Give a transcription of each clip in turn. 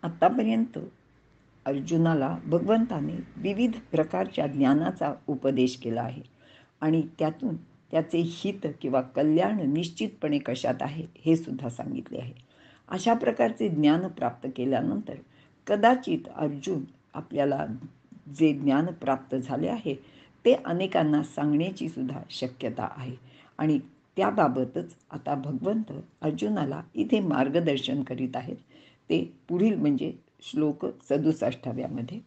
आत्तापर्यंत अर्जुनाला भगवंताने विविध प्रकारच्या ज्ञानाचा उपदेश केला आहे आणि त्यातून त्याचे हित किंवा कल्याण निश्चितपणे कशात आहे हे सुद्धा सांगितले आहे. अशा प्रकारचे ज्ञान प्राप्त केल्यानंतर कदाचित अर्जुन आपल्याला जे ज्ञान प्राप्त झाले आहे ते अनेकांना सांगण्याची सुद्धा शक्यता आहे आणि त्याबाबतच आता भगवंत अर्जुनाला इथे मार्गदर्शन करीत आहेत. ते पुढील म्हणजे श्लोक 67व्यामध्ये.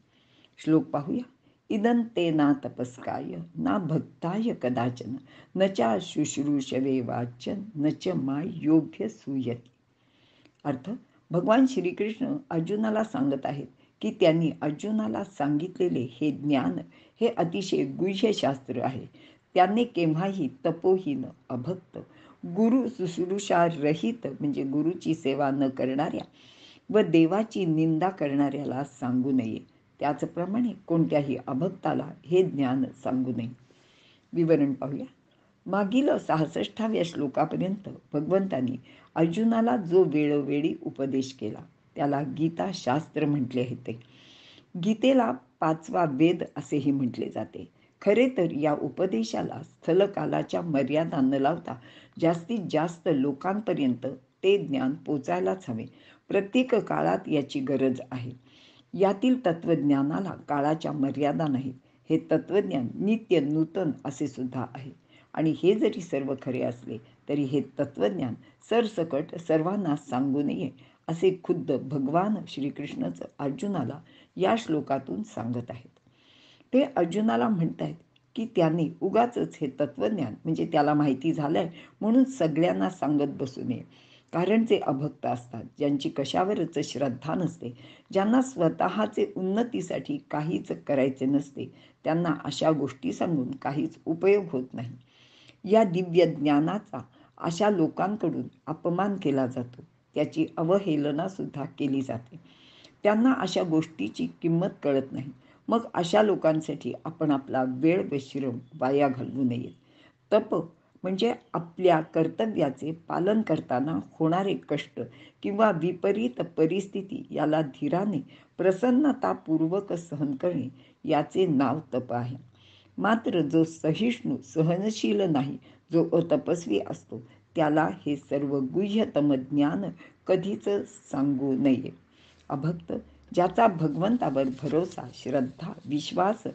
श्लोक पाहूया. इदं ते ना तपस्काय ना भक्ताय कदाचन न चा शुश्रूषवे वाचन न च माय योग्य सूयती. अर्थ, भगवान श्रीकृष्ण अर्जुनाला सांगत आहेत की त्यांनी अर्जुनाला सांगितलेले हे ज्ञान हे अतिशय गुह्य शास्त्र आहे. त्याने केव्हाही तपोहीन, अभक्त, गुरु शुश्रूषा रहित म्हणजे गुरुची सेवा न करणाऱ्या व देवाची निंदा करणाऱ्याला सांगू नये. त्याचप्रमाणे कोणत्याही अभक्ताला हे ज्ञान सांगू नये. विवरण पाहूया. मागील 66व्या श्लोकापर्यंत भगवंतांनी अर्जुनाला जो वेळोवेळी उपदेश केला त्याला गीता शास्त्र म्हटले होते. गीतेला 5वा वेद असेही म्हटले जाते. खरे तर या उपदेशाला स्थलकालाच्या मर्यादा न लावता जास्तीत जास्त लोकांपर्यंत ते ज्ञान पोचायलाच हवे. प्रत्येक काळात याची गरज आहे. यातील तत्वज्ञानाला काळाच्या मर्यादा नाहीत. हे तत्वज्ञान नित्य नूतन असे सुद्धा आहे आणि हे जरी सर्व खरे असले तरी हे तत्वज्ञान सरसकट सर्वांना सांगू नये असे खुद्द भगवान श्रीकृष्णच अर्जुनाला या श्लोकातून सांगत आहेत. ते अर्जुनाला म्हणतायत की त्याने उगाचच हे तत्वज्ञान म्हणजे त्याला माहिती झालंय म्हणून सगळ्यांना सांगत बसू नये. कारण जे अभक्त असतात, ज्यांची कशावरच श्रद्धा नसते, ज्यांना स्वतःचे उन्नतीसाठी काहीच करायचे नसते, त्यांना अशा गोष्टी सांगून काहीच उपयोग होत नाही. या दिव्य ज्ञानाचा अशा लोकांकडून अपमान केला जातो, त्याची अवहेलना सुद्धा केली जाते. त्यांना अशा गोष्टीची किंमत कळत नाही. मग अशा लोकांसाठी आपण आपला वेळ व श्रम वाया घालवू नये. तप म्हणजे आपल्या कर्तव्याचे पालन करताना होणारे कष्ट किंवा विपरीत परिस्थिती याला धीराने प्रसन्नतापूर्वक सहन करणे याचे नाव तप आहे. मात्र जो सहिष्णू सहनशील नाही, जो अतपस्वी असतो, त्याला हे सर्व गुह्यतम ज्ञान कधीच सांगू नये. अभक्त, ज्याचा भगवंतावर भरोसा, श्रद्धा, विश्वास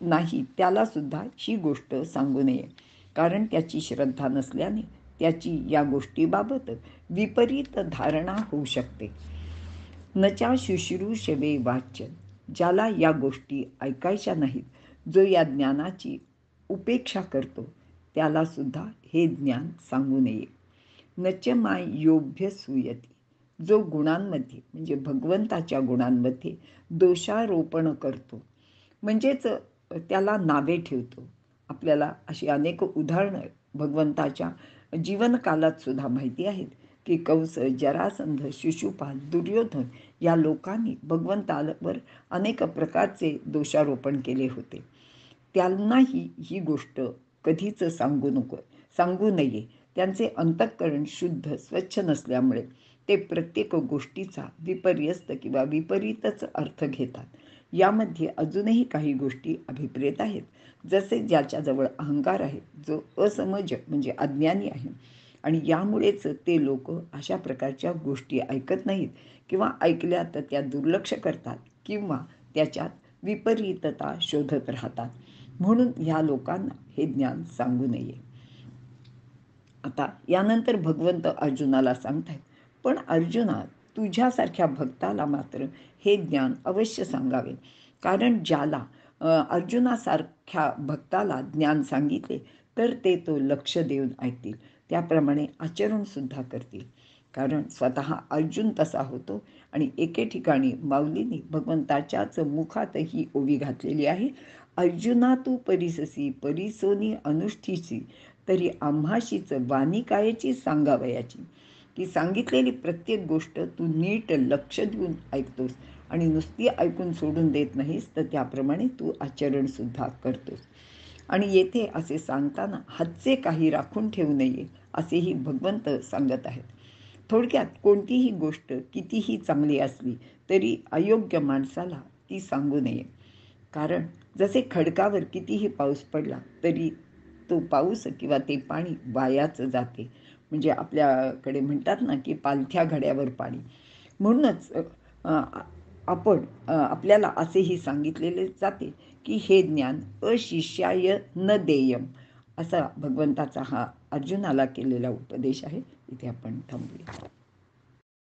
नाही त्याला सुद्धा ही गोष्ट सांगू नये. कारण त्याची श्रद्धा नसल्याने त्याची या गोष्टीबाबत विपरीत धारणा होऊ शकते. नचा शुश्रूषवे वाचन, ज्याला या गोष्टी ऐकायच्या नाहीत, जो या ज्ञानाची उपेक्षा करतो त्याला सुद्धा हे ज्ञान सांगू नये. नच माय योभ्य सूयती, जो गुणांमध्ये म्हणजे भगवंताच्या गुणांमध्ये दोषारोपण करतो म्हणजेच त्याला नावे ठेवतो. आपल्याला अशी अनेक उदाहरणं भगवंताच्या जीवनकालात सुद्धा माहिती आहेत की कंस, जरासंध, शिशुपाल, दुर्योधन या लोकांनी भगवंतावर अनेक प्रकारचे दोषारोपण केले होते. त्यांनाही ही गोष्ट कधीच सांगू नये. त्यांचे अंतःकरण शुद्ध स्वच्छ नसल्यामुळे ते प्रत्येक गोष्टीचा विपर्यस्त किंवा विपरीतच अर्थ घेतात. यामध्ये अजूनही काही गोष्टी अभिप्रेत आहेत. जसे ज्याच्याजवळ अहंकार आहे, जो असमज म्हणजे अज्ञानी आहे आणि यामुळेच ते लोक अशा प्रकारच्या गोष्टी ऐकत नाहीत किंवा ऐकल्या तर त्या दुर्लक्ष करतात किंवा त्याच्यात विपरीतता शोधत राहतात. म्हणून ह्या लोकांना हे ज्ञान सांगू नये. आता यानंतर भगवंत अर्जुनाला सांगतायत, पण अर्जुना, तुझ्यासारख्या भक्ताला मात्र हे ज्ञान अवश्य सांगावे. कारण ज्याला अर्जुनासारख्या भक्ताला ज्ञान सांगितले तर ते तो लक्ष देऊन ऐकतील, त्याप्रमाणे आचरण सुद्धा करतील. कारण स्वतः अर्जुन तसा होतो आणि एके ठिकाणी माऊलींनी भगवंताच्याच मुखात ही ओवी घातलेली आहे. अर्जुना तू परिससी परिसोनी अनुष्ठीची तरी आम्हाशीच वाणी कायची सांगावयाची. की सांगितलेली प्रत्येक गोष्ट तू नीट लक्ष देऊन ऐकतोस आणि नुसती ऐकून सोडून देत नाहीस, तर त्याप्रमाणे तू आचरण सुद्धा करतोस. आणि येथे असे सांगताना हातचे काही राखून ठेवू नये असेही भगवंत सांगत आहेत. थोडक्यात कोणतीही गोष्ट कितीही चांगली असली तरी अयोग्य माणसाला ती सांगू नये. कारण जसे खडकावर कितीही पाऊस पडला तरी तो पाऊस किंवा ते पाणी वायाच जाते. म्हणजे आपल्याकडे म्हणतात ना, की पालथ्या घड्यावर पाणी. म्हणूनच अ, आपल्याला असेही सांगितलेले जाते, की हे ज्ञान अशिष्याय न देयम, असा भगवंताचा हा अर्जुनाला केलेला उपदेश आहे. इथे आपण थांबूया.